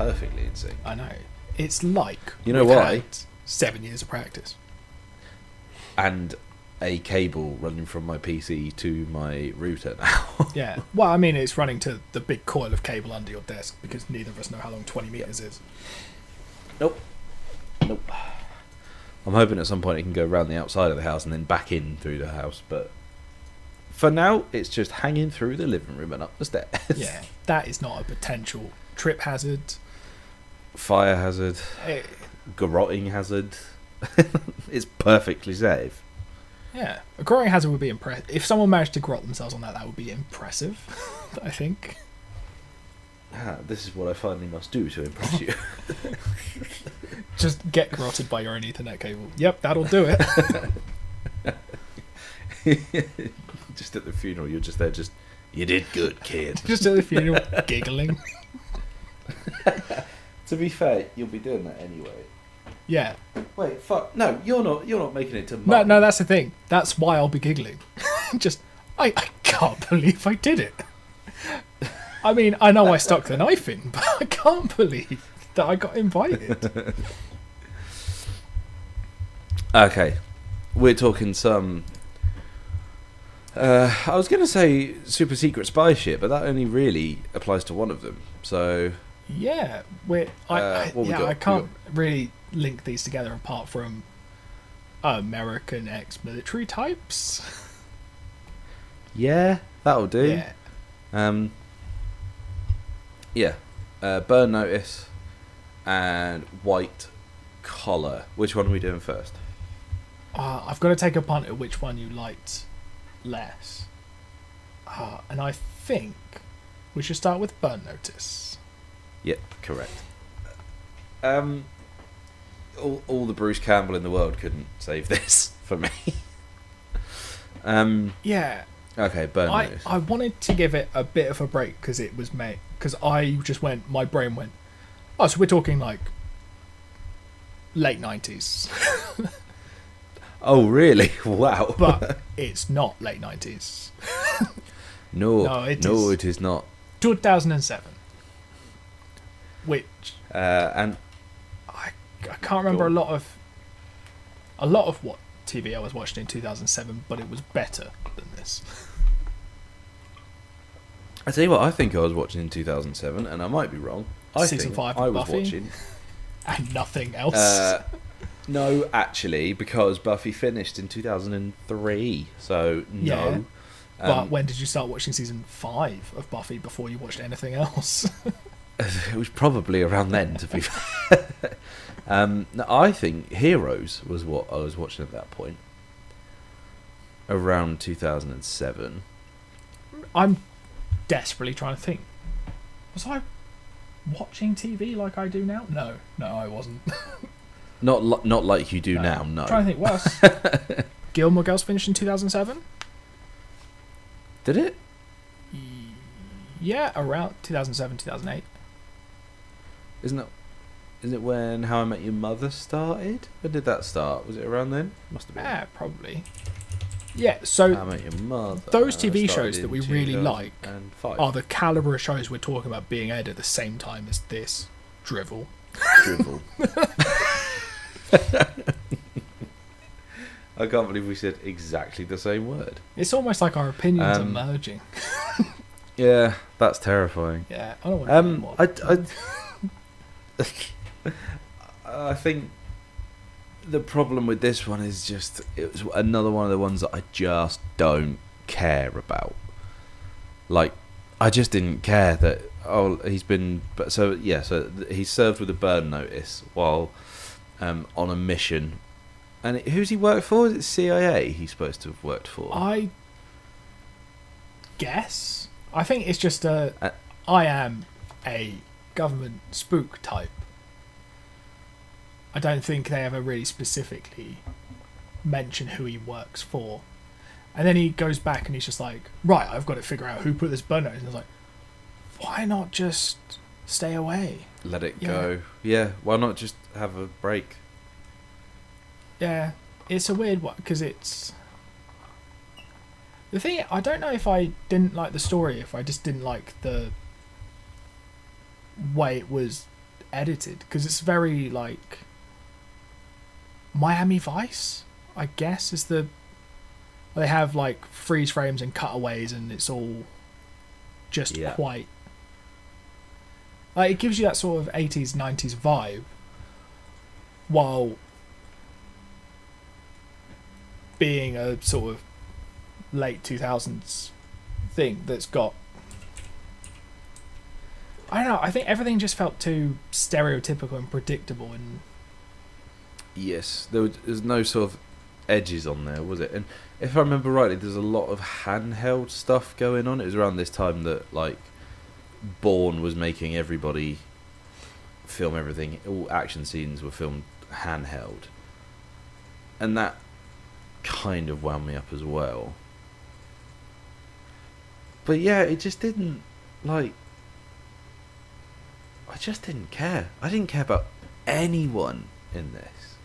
perfectly in sync. I know. It's like You know we've why? had 7 years of practice. And a cable running from my PC to my router now. Yeah. Well, I mean, it's running to the big coil of cable under your desk because neither of us know how long 20 meters is. Nope. I'm hoping at some point it can go around the outside of the house and then back in through the house, but for now it's just hanging through the living room and up the stairs. Yeah, that is not a potential trip hazard. Fire hazard, Eh, garrotting hazard. It's perfectly safe. yeah, a growing hazard would be impressive. If someone managed to grot themselves on that, that would be impressive, I think. This is what I finally must do to impress you. Just get grotted by your own Ethernet cable. Yep, that'll do it. Just at the funeral, you're just there, you did good, kid. Just at the funeral, giggling. To be fair, you'll be doing that anyway. Yeah. Wait, fuck. No, you're not making it to No, mum. no, that's the thing. That's why I'll be giggling. Just, I can't believe I did it. I mean, I know I stuck the knife in, but I can't believe that I got invited. Okay, we're talking some. I was going to say super secret spy shit, but that only really applies to one of them. So Yeah, what we got? I can't really link these together apart from American ex-military types. yeah, that'll do. Yeah. Burn Notice and White Collar. Which one are we doing first? I've got to take a punt at which one you liked less. And I think we should start with Burn Notice. Yep, correct. All the Bruce Campbell in the world couldn't save this for me. Yeah. Okay, Burn Notice. I wanted to give it a bit of a break because it was made. Because my brain went, oh, so we're talking like late 90s. Oh, really? Wow. But it's not late 90s. No, it it is not. 2007. Which And I can't remember Go a lot of what TV I was watching in 2007, but it was better than this. I tell you what, I think I was watching in 2007, and I might be wrong. Season 5 of I was Buffy? watching. And nothing else. No, actually, because Buffy finished in 2003, so no. Yeah. But when did you start watching season 5 of Buffy before you watched anything else? It was probably around then, to be fair. No, I think Heroes was what I was watching at that point. Around 2007. I'm desperately trying to think. Was I watching TV like I do now? No, I wasn't. Not like you do now, no. I'm trying to think, what else? Gilmore Girls finished in 2007? Did it? Yeah, around 2007, 2008. Isn't it when How I Met Your Mother started? When did that start? Was it around then? Must have been. Yeah, probably. Yeah, so How I Met Your Mother. those TV started shows that in we really like 2005. are the calibre of shows we're talking about being aired at the same time as this drivel. Drivel. I can't believe we said exactly the same word. It's almost like our opinions are merging. Yeah, that's terrifying. Yeah, I don't want to more. I think the problem with this one is just it was another one of the ones that I just don't care about. Like, I just didn't care that he's served with a burn notice while on a mission. And who's he worked for? Is it CIA he's supposed to have worked for? I guess. I think it's just I am a government spook type. I don't think they ever really specifically mention who he works for. And then he goes back and he's just like, right, I've got to figure out who put this burn notice. And I was like, why not just stay away? Let it go. Yeah, why not just have a break? Yeah, it's a weird one because it's... The thing, I don't know if I didn't like the story, if I just didn't like the way it was edited, because it's very like Miami Vice, I guess, is the they have like freeze frames and cutaways, and it's all just quite like it gives you that sort of 80s 90s vibe while being a sort of late 2000s thing that's got, I don't know, I think everything just felt too stereotypical and predictable, and yes, there's no sort of edges on there, was it? And if I remember rightly, there's a lot of handheld stuff going on. It was around this time that like Bourne was making everybody film everything. All action scenes were filmed handheld, and that kind of wound me up as well. But yeah, it just didn't like. I just didn't care. I didn't care about anyone in this.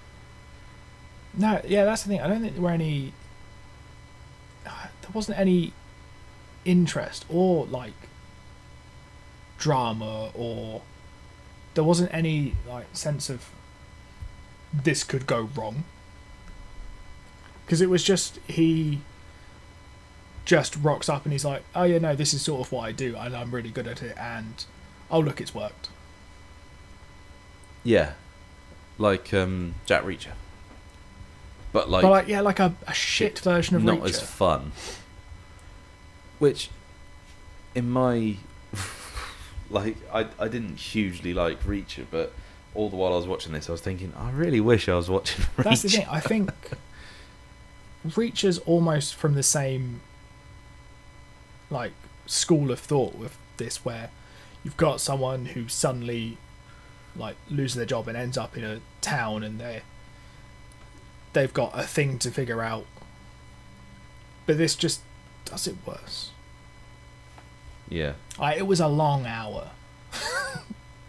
No, yeah, that's the thing. I don't think there were any. There wasn't any interest or like drama, or there wasn't any like sense of this could go wrong. Because it was just he just rocks up and he's like, oh yeah, no, this is sort of what I do and I'm really good at it, and oh look, it's worked. Yeah, like Jack Reacher. But yeah, like a shit version of not Reacher. as fun. Which, in my like, I didn't hugely like Reacher, but all the while I was watching this, I was thinking, I really wish I was watching Reacher. That's the thing. I think Reacher's almost from the same like school of thought with this, where you've got someone who suddenly like loses their job and ends up in a town, and they've got a thing to figure out, but this just does it worse. Yeah. It was a long hour.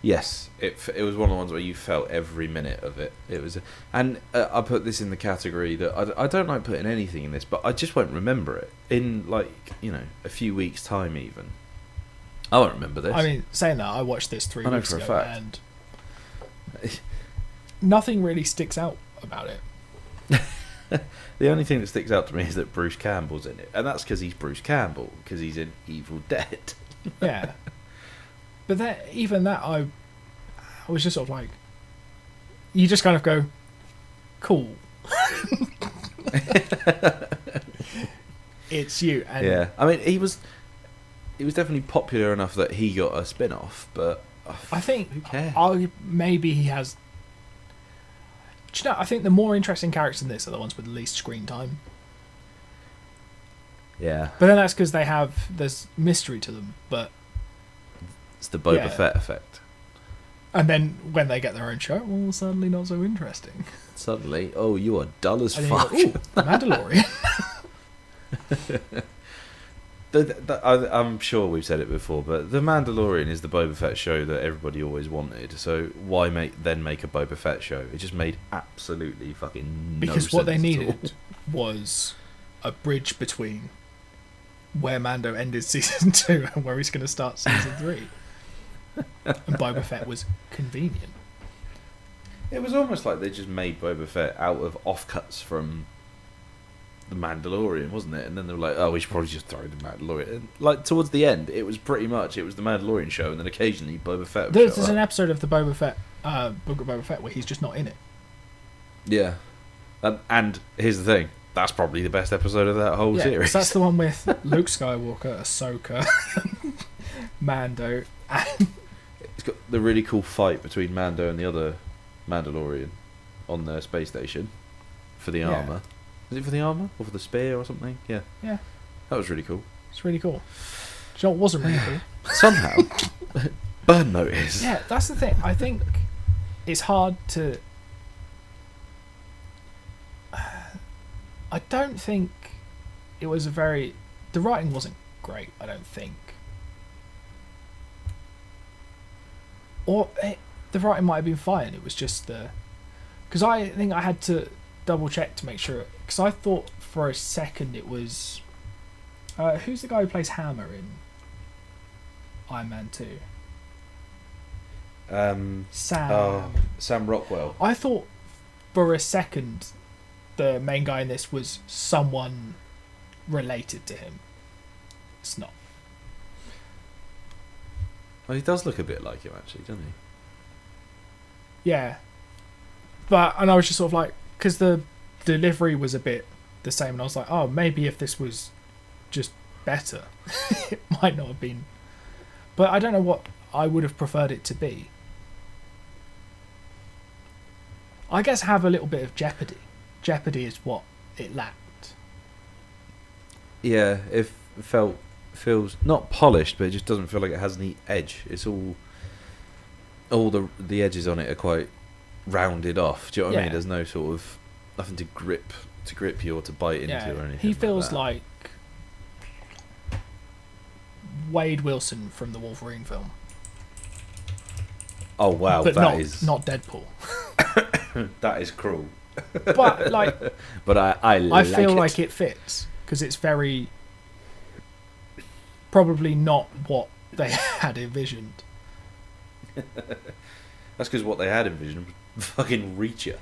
Yes, it was one of the ones where you felt every minute of it. It was, and I put this in the category that I don't like putting anything in this, but I just won't remember it in like a few weeks' time even. I won't remember this. I mean, saying that, I watched this 3 weeks ago, fact. and nothing really sticks out about it. The only thing that sticks out to me is that Bruce Campbell's in it, and that's because he's Bruce Campbell, because he's in Evil Dead. Yeah, but I was just sort of like, you just kind of go, cool. It's you. And yeah, I mean, he was definitely popular enough that he got a spin-off, but I think who cares? Maybe he has. Do you know, I think the more interesting characters in this are the ones with the least screen time. Yeah. But then that's because there's mystery to them, but it's the Boba Fett effect. And then when they get their own show, well, suddenly not so interesting. Suddenly, oh, you are dull as fuck. Ooh, the Mandalorian. I'm sure we've said it before, but The Mandalorian is the Boba Fett show that everybody always wanted. So why make a Boba Fett show? It just made absolutely fucking no because sense what they at needed was a bridge between where Mando ended season 2 and where he's going to start season 3. And Boba Fett was convenient. It was almost like they just made Boba Fett out of offcuts from The Mandalorian, wasn't it? And then they were like, oh, we should probably just throw The Mandalorian. And like towards the end, it was pretty much The Mandalorian show, and then occasionally Boba Fett would There's show up. an episode of the Book of Boba Fett where he's just not in it. Yeah. And here's the thing. That's probably the best episode of that whole series. So that's the one with Luke Skywalker, Ahsoka, Mando, and it's got the really cool fight between Mando and the other Mandalorian on the space station for the armor. Is it for the armor or for the spear or something? Yeah. Yeah. That was really cool. It's really cool. Do you know what wasn't really cool? Somehow, Burn Notice. Yeah, that's the thing. I think it's hard to. I don't think it was the writing wasn't great, I don't think. Or the writing might have been fine, it was just because I think I had to double check to make sure, because I thought for a second it was who's the guy who plays Hammer in Iron Man 2? Sam. Sam Rockwell. I thought for a second the main guy in this was someone related to him. It's not. Well, he does look a bit like him, actually, doesn't he? Yeah. And I was just sort of like, because the delivery was a bit the same, and I was like, oh, maybe if this was just better, it might not have been. But I don't know what I would have preferred it to be. I guess have a little bit of jeopardy. Jeopardy is what it lacked. Yeah, it feels not polished, but it just doesn't feel like it has any edge. It's all the edges on it are quite rounded off. Do you know what I mean? There's no sort of nothing to grip you or to bite into or anything. He feels like Wade Wilson from the Wolverine film. Oh wow, but that is not Deadpool. that is cruel. But like, but I feel like it fits because it's very probably not what they had envisioned. That's because what they had envisioned was fucking Reacher.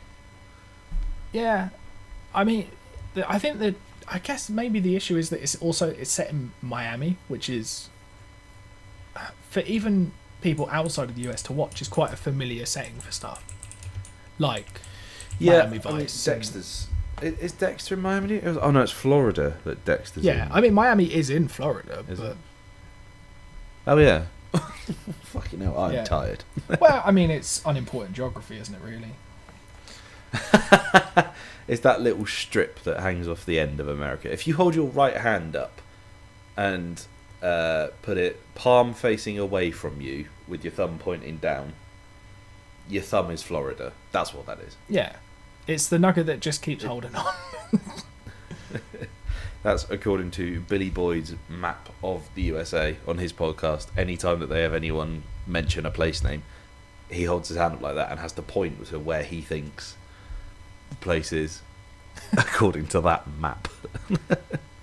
Yeah, I mean, I think that I guess maybe the issue is that it's set in Miami, which is for even people outside of the US to watch is quite a familiar setting for stuff. Like Miami Vice. Dexter's. Is Dexter in Miami? Oh no, it's Florida that Dexter's in. Yeah, I mean Miami is in Florida, Is but it? Oh yeah. Fucking hell, I'm tired. Well, I mean it's unimportant geography, isn't it? Really. It's that little strip that hangs off the end of America. If you hold your right hand up and put it palm facing away from you with your thumb pointing down, your thumb is Florida. That's what that is. Yeah. It's the nugget that just keeps holding on. That's according to Billy Boyd's map of the USA on his podcast. Anytime that they have anyone mention a place name, he holds his hand up like that and has to point to where he thinks the place is according to that map.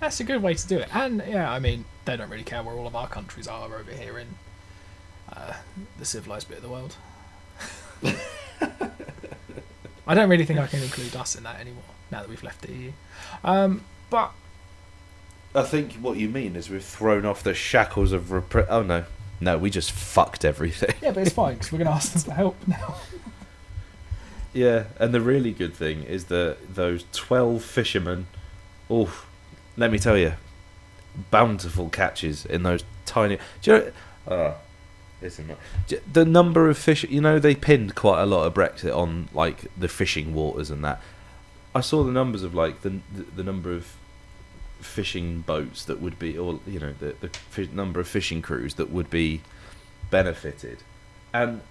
That's a good way to do it. And yeah, I mean, they don't really care where all of our countries are over here in the civilized bit of the world. I don't really think I can include us in that anymore now that we've left the EU. But I think what you mean is we've thrown off the shackles of oh no, we just fucked everything. Yeah, but it's fine because we're going to ask them for help now. Yeah, and the really good thing is that those 12 fishermen, let me tell you, bountiful catches in those tiny. Do you know? The number of fish, they pinned quite a lot of Brexit on like the fishing waters and that. I saw the numbers of like the number of fishing boats that would be, or the number of fishing crews that would be benefited, and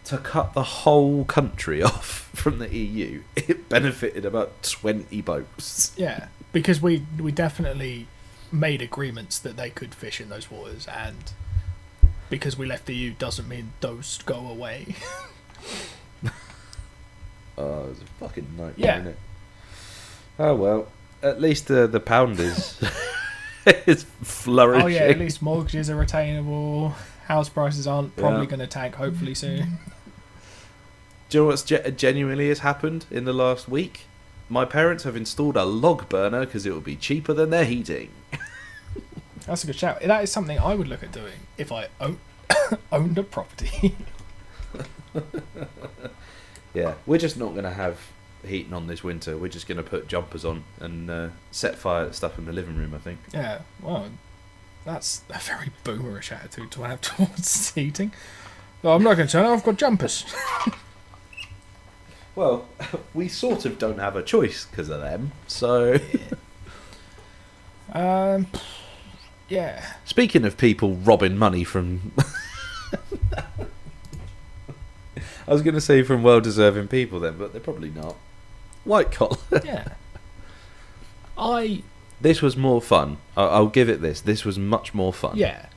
to cut the whole country off from the EU, it benefited about 20 boats. Yeah, because we definitely made agreements that they could fish in those waters, and because we left the EU doesn't mean those go away. Oh, it's a fucking nightmare, yeah. Isn't it? Oh well, at least the pound is is flourishing. Oh yeah, at least mortgages are retainable. House prices aren't probably going to tank. Hopefully soon. Do you know what's genuinely has happened in the last week? My parents have installed a log burner because it will be cheaper than their heating. That's a good shout. That is something I would look at doing if I owned a property. Yeah, we're just not going to have heating on this winter. We're just going to put jumpers on and set fire to stuff in the living room, I think. Yeah, well, that's a very boomerish attitude to have towards heating. No, I'm not going to turn it. I've got jumpers. Well, we sort of don't have a choice because of them, so... Yeah. Speaking of people robbing money from... I was going to say from well-deserving people then, but they're probably not. White collar. Yeah. This was more fun. I'll give it this. This was much more fun. Yeah.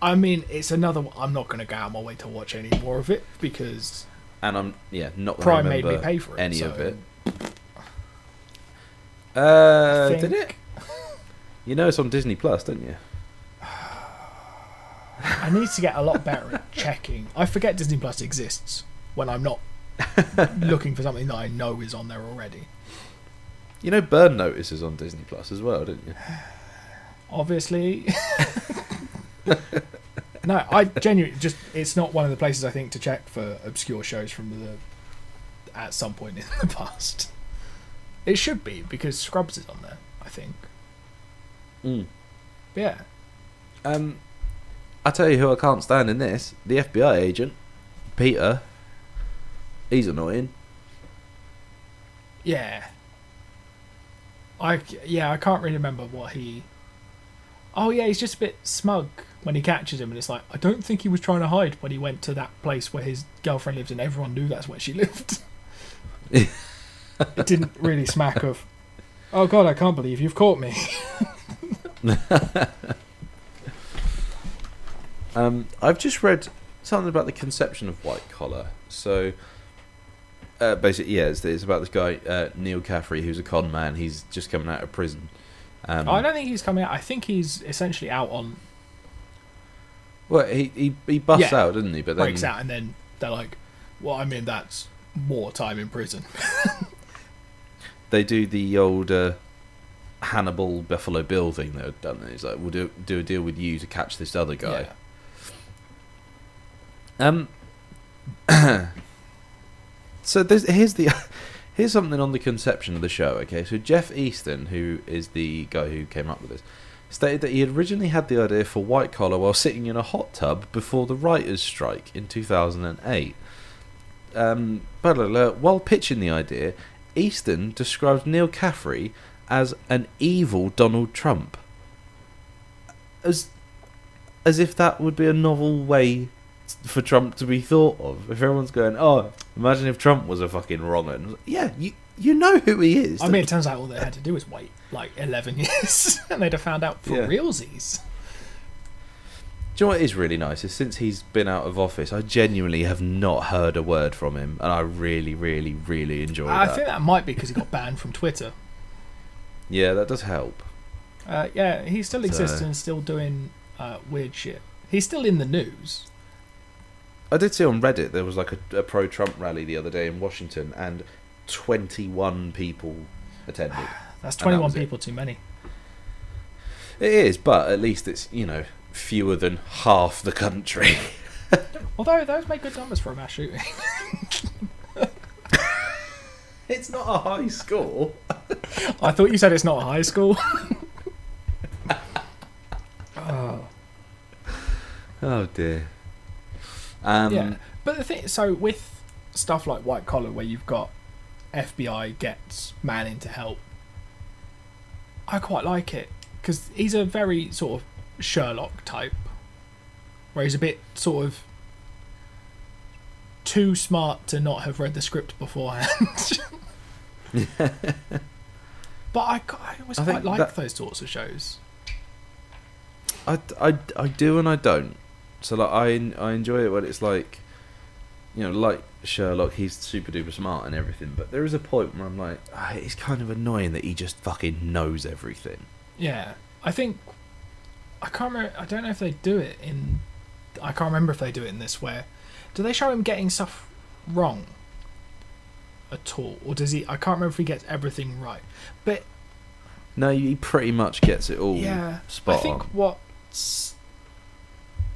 I mean, it's another one. I'm not going to go out of my way to watch any more of it because... And I'm, not going to Prime remember made me pay for it, any so of it. I think... Did it? You know it's on Disney Plus, don't you? I I need to get a lot better at checking. I forget Disney Plus exists when I'm not looking for something that I know is on there already. You know, Burn Notice is on Disney Plus as well, didn't you? Obviously. No, I genuinely just, it's not one of the places I think to check for obscure shows from at some point in the past. It should be, because Scrubs is on there, I think. Mm. Yeah. I tell you who I can't stand in this: the FBI agent, Peter. He's annoying. Yeah. I can't really remember what he... Oh yeah, he's just a bit smug when he catches him, and it's like, I don't think he was trying to hide when he went to that place where his girlfriend lived and everyone knew that's where she lived. It didn't really smack of, oh god, I can't believe you've caught me. I've just read something about the conception of white collar. So basically, yeah, it's about this guy, Neil Caffrey, who's a con man. He's just coming out of prison. I don't think he's coming out. I think he's essentially out on... Well, he busts out, doesn't he? But then breaks out, and then they're like, well, I mean, that's more time in prison. They do the old Hannibal Buffalo Bill thing that had done. It's like, we'll do a deal with you to catch this other guy. Yeah. So here's something on the conception of the show. Okay, so Jeff Easton, who is the guy who came up with this, stated that he had originally had the idea for White Collar while sitting in a hot tub before the writers' strike in 2008. While pitching the idea, Easton described Neil Caffrey as an evil Donald Trump. As if that would be a novel way for Trump to be thought of. If everyone's going, oh, imagine if Trump was a fucking wrong 'un. Yeah, you know who he is. I mean, it turns out all they had to do was wait like 11 years and they'd have found out for realsies. Do you know what is really nice is since he's been out of office, I genuinely have not heard a word from him, and I really, really, really enjoy that. I think that might be because he got banned from Twitter. Yeah, that does help. Yeah, he still exists and still doing weird shit. He's still in the news. I did see on Reddit there was like a pro-Trump rally the other day in Washington, and 21 people attended. That's 21 people too many. It is, but at least it's, fewer than half the country. Although those make good numbers for a mass shooting. It's not a high score. I thought you said it's not a high school. Oh dear. Yeah, but the thing, so with stuff like White Collar, where you've got FBI gets man in to help, I quite like it because he's a very sort of Sherlock type, where he's a bit sort of too smart to not have read the script beforehand. But I always quite like those sorts of shows. I do and I don't. So like I enjoy it when it's like, like Sherlock, he's super duper smart and everything, but there is a point where I'm like, it's kind of annoying that he just fucking knows everything. Yeah, I think I can't remember. I don't know if they do it in. I can't remember if they do it in this. Where do they show him getting stuff wrong at all, or does he? I can't remember if he gets everything right. But no, he pretty much gets it all. Yeah, spot on. I think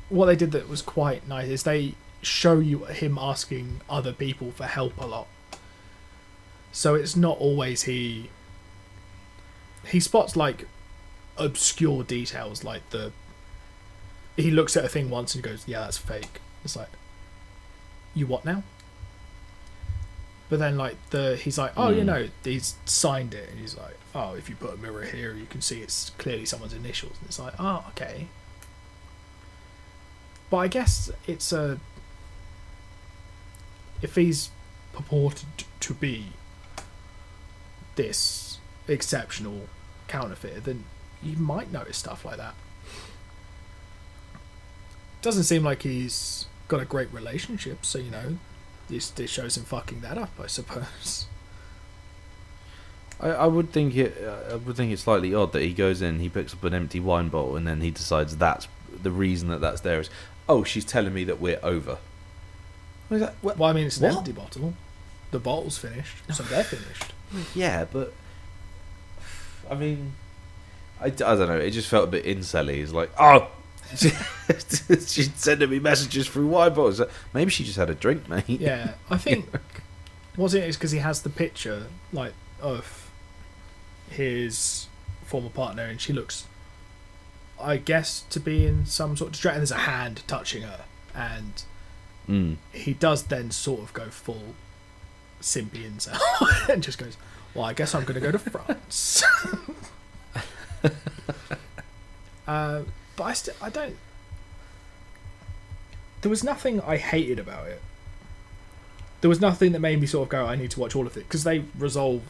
what they did that was quite nice is they show you him asking other people for help a lot. So it's not always he spots like obscure details, like he looks at a thing once and goes, yeah, that's fake. It's like, you what now? But then like he's like, oh, he's signed it, and he's like, oh, if you put a mirror here you can see it's clearly someone's initials, and it's like, oh, okay. But I guess it's if he's purported to be this exceptional counterfeiter, then you might notice stuff like that. Doesn't seem like he's got a great relationship, so this shows him fucking that up, I suppose. I would think it's slightly odd that he goes in, he picks up an empty wine bottle, and then he decides that's the reason that that's there is, oh, she's telling me that we're over. I was like, Well, I mean, it's an what? empty bottle. The bottle's finished, so they're finished. Yeah, but I mean, I don't know. It just felt a bit incelly. It's like, oh, she's sending me messages through wine bottles. Maybe she just had a drink, mate. Yeah, I think what's it is because he has the picture like of his former partner, and she looks, I guess, to be in some sort of distress. And there's a hand touching her, and he does then sort of go full simpy incel and just goes, well, I guess I'm going to go to France. But I don't. There was nothing I hated about it. There was nothing that made me sort of go, I need to watch all of it, because they resolve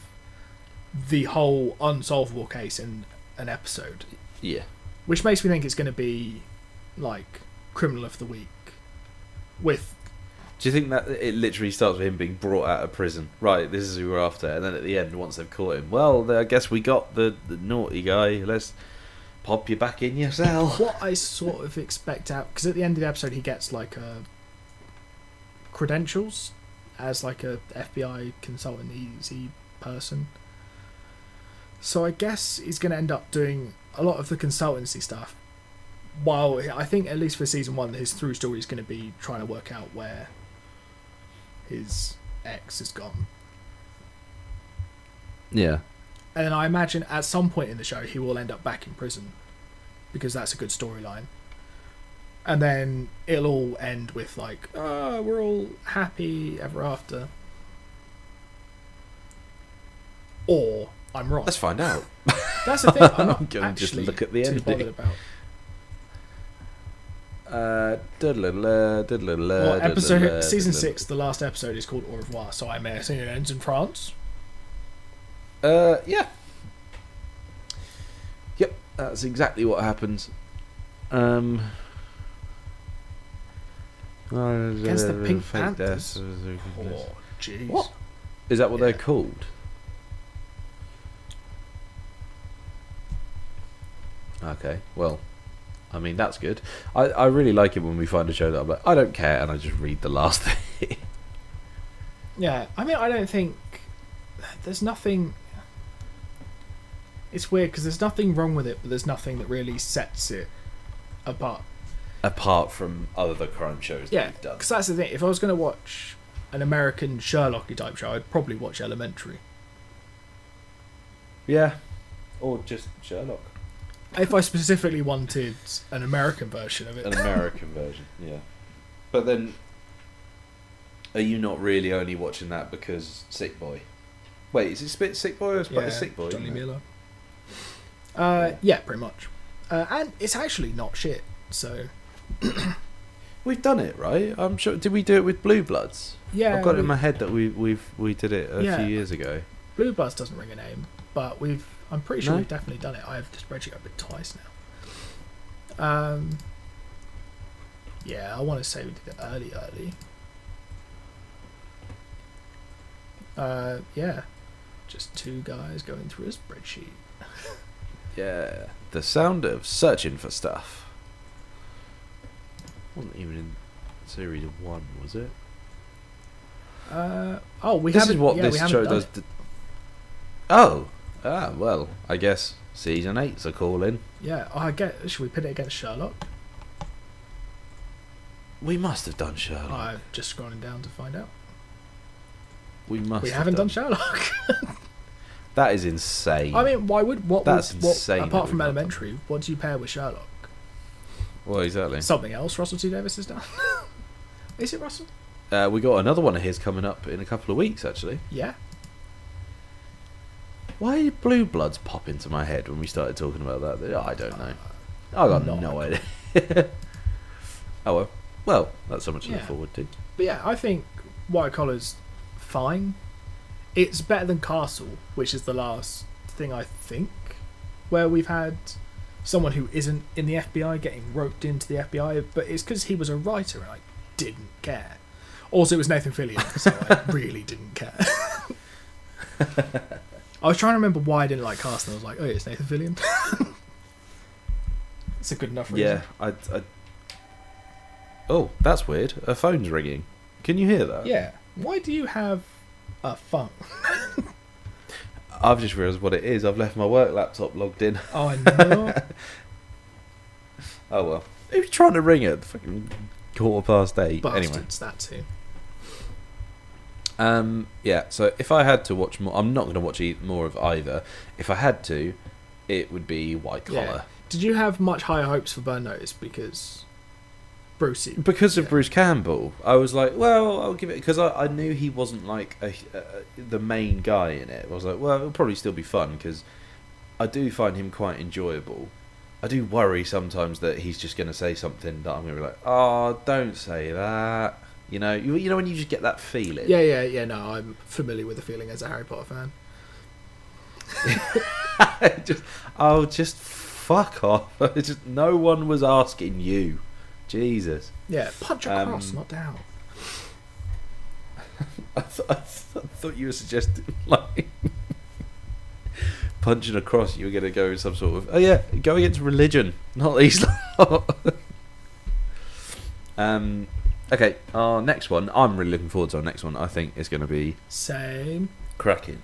the whole unsolvable case in an episode. Yeah. Which makes me think it's going to be like Criminal of the Week with. Do you think that it literally starts with him being brought out of prison? Right, this is who we're after. And then at the end, once they've caught him, well, I guess we got the naughty guy. Let's pop you back in your cell. What I sort of expect out, because at the end of the episode he gets like credentials as like a FBI consultant-y person. So I guess he's going to end up doing a lot of the consultancy stuff. While I think, at least for season 1, his through story is going to be trying to work out where his ex has gone. Yeah. And then I imagine at some point in the show he will end up back in prison, because that's a good storyline. And then it'll all end with like, oh, we're all happy ever after. Or I'm wrong. Let's find out. That's the thing. I'm not I'm gonna just actually look at the too ending. bothered about. Season 6, the last episode is called Au revoir, so I may assume it ends in France. Yeah. Yep, that's exactly what happens. Against the Pink Panthers. Oh, jeez. What? Is that what they're called? Okay, well, I mean, that's good. I really like it when we find a show that I'm like, I don't care, and I just read the last thing. Yeah, I mean, I don't think there's nothing. It's weird because there's nothing wrong with it, but there's nothing that really sets it apart. Apart from other crime shows that we've done. Because that's the thing. If I was going to watch an American Sherlock-y type show, I'd probably watch Elementary. Yeah, or just Sherlock. If I specifically wanted an American version of it. An American version, yeah. But then, are you not really only watching that because Sick Boy? Wait, is it Sick Boy or is it Sick Boy? Johnny Miller. Yeah, pretty much. And it's actually not shit, so... We've done it, right? I'm sure. Did we do it with Blue Bloods? Yeah. I've got it in my head that we did it a Yeah. few years ago. Blue Bloods doesn't ring a name, but I'm pretty sure No? we've definitely done it. I have the spreadsheet open twice now. Yeah, I want to say we did it early. Yeah. Just two guys going through a spreadsheet. Yeah, the sound of searching for stuff. Wasn't even in series 1, was it? We This haven't. is what yeah, this we haven't show done does. it. Well, I guess season 8's a call in. Yeah, should we put it against Sherlock? We must have done Sherlock. I'm just scrolling down to find out. We must. We have haven't done Sherlock. That is insane. I mean, why would That's insane that apart from we've not done Elementary, what do you pair with Sherlock? Well, exactly. Something else Russell T Davies has done. Is it Russell? We got another one of his coming up in a couple of weeks, actually. Yeah. Why did Blue Bloods pop into my head when we started talking about that? I don't know. I got no idea. Oh well. Well, that's so much to look forward to. But yeah, I think White Collar's fine. It's better than Castle, which is the last thing I think where we've had someone who isn't in the FBI getting roped into the FBI, but it's because he was a writer and I didn't care. Also, it was Nathan Fillion, so I really didn't care. I was trying to remember why I didn't like Castle, and I was like, oh, yeah, it's Nathan Fillion. It's a good enough reason. Yeah, I. Oh, that's weird. A phone's ringing. Can you hear that? Yeah. Why do you have a phone? I've just realised what it is. I've left my work laptop logged in. Oh, I know. Oh well. Who's trying to ring it? Fucking 8:15. Bastards, Anyway. that too. Yeah. So if I had to watch more, I'm not going to watch more of either. If I had to, it would be White Collar. Yeah. Did you have much higher hopes for Burn Notice because Brucey? Because of Yeah. Bruce Campbell, I was like, well, I'll give it, because I knew he wasn't like the main guy in it. I was like, well, it'll probably still be fun because I do find him quite enjoyable. I do worry sometimes that he's just going to say something that I'm going to be like, oh, don't say that. You know when you just get that feeling. Yeah. No, I'm familiar with the feeling as a Harry Potter fan. just fuck off. Just no one was asking you. Jesus. Yeah, punch across, not down. I thought you were suggesting like punching across. You were going to go in some sort of go against religion, not these. Okay, our next one. I'm really looking forward to our next one. I think is going to be Same. cracking.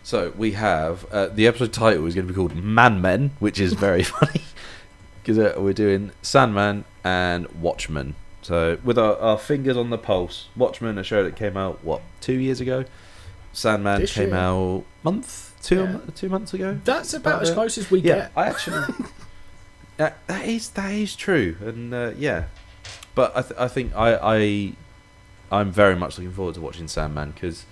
So we have the episode title is going to be called Man Men, which is very funny because we're doing Sandman and Watchmen. So with our fingers on the pulse, Watchmen, a show that came out 2 years ago. Sandman This came year. out Yeah. 2 months ago. That's about as it. close as we Yeah, get. I actually that is true, and yeah, but I think I'm very much looking forward to watching Sandman because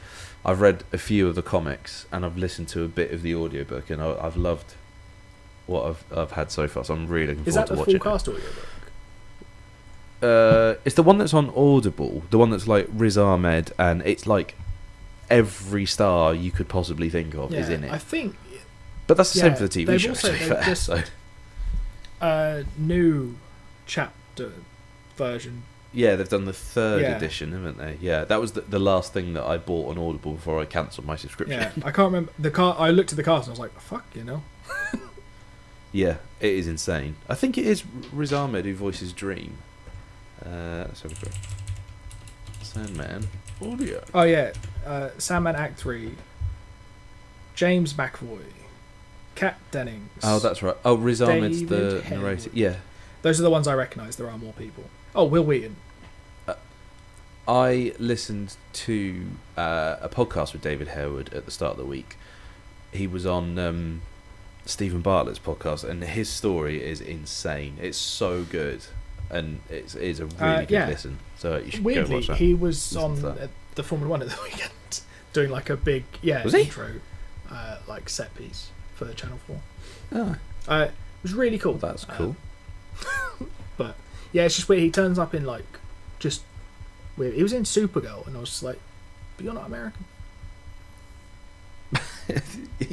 I've read a few of the comics and I've listened to a bit of the audiobook and I've loved what I've had so far. So I'm really looking Is forward that to the full watching cast audiobook? it. It's the one that's on Audible, the one that's like Riz Ahmed, and it's like every star you could possibly think of is in it. I think But that's the same yeah, for the TV they've show. also- To be they've fair, just- so. new chapter version. Yeah, they've done the third Yeah. edition, haven't they? Yeah, that was the last thing that I bought on Audible before I cancelled my subscription. Yeah, I can't remember the car. I looked at the cast and I was like, "Fuck," you know. Yeah, it is insane. I think it is Riz Ahmed who voices Dream. Let's have a look. Sandman audio. Oh yeah, Sandman Act 3. James McAvoy, Kat Dennings. Oh, that's right. Oh, Riz Ahmed's the David narrator. Harewood. Yeah. Those are the ones I recognise. There are more people. Oh, Will Wheaton. I listened to a podcast with David Harewood at the start of the week. He was on Stephen Bartlett's podcast, and his story is insane. It's so good, and it is a really good listen. So you should go Weirdly, watch that. he was Listen to on that. the Formula One at the weekend, doing like a big Was he? intro, like set piece for Channel 4. Oh, It was really cool. that's cool. But yeah, it's just weird. He turns up in like just weird. He was in Supergirl, and I was just like, "But you're not American."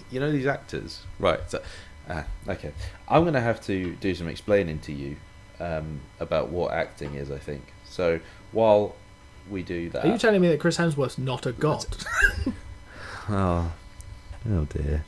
You know these actors, right? So, okay. I'm gonna have to do some explaining to you about what acting is. I think so. While we do that, Are you telling me that Chris Hemsworth's not a god? oh dear.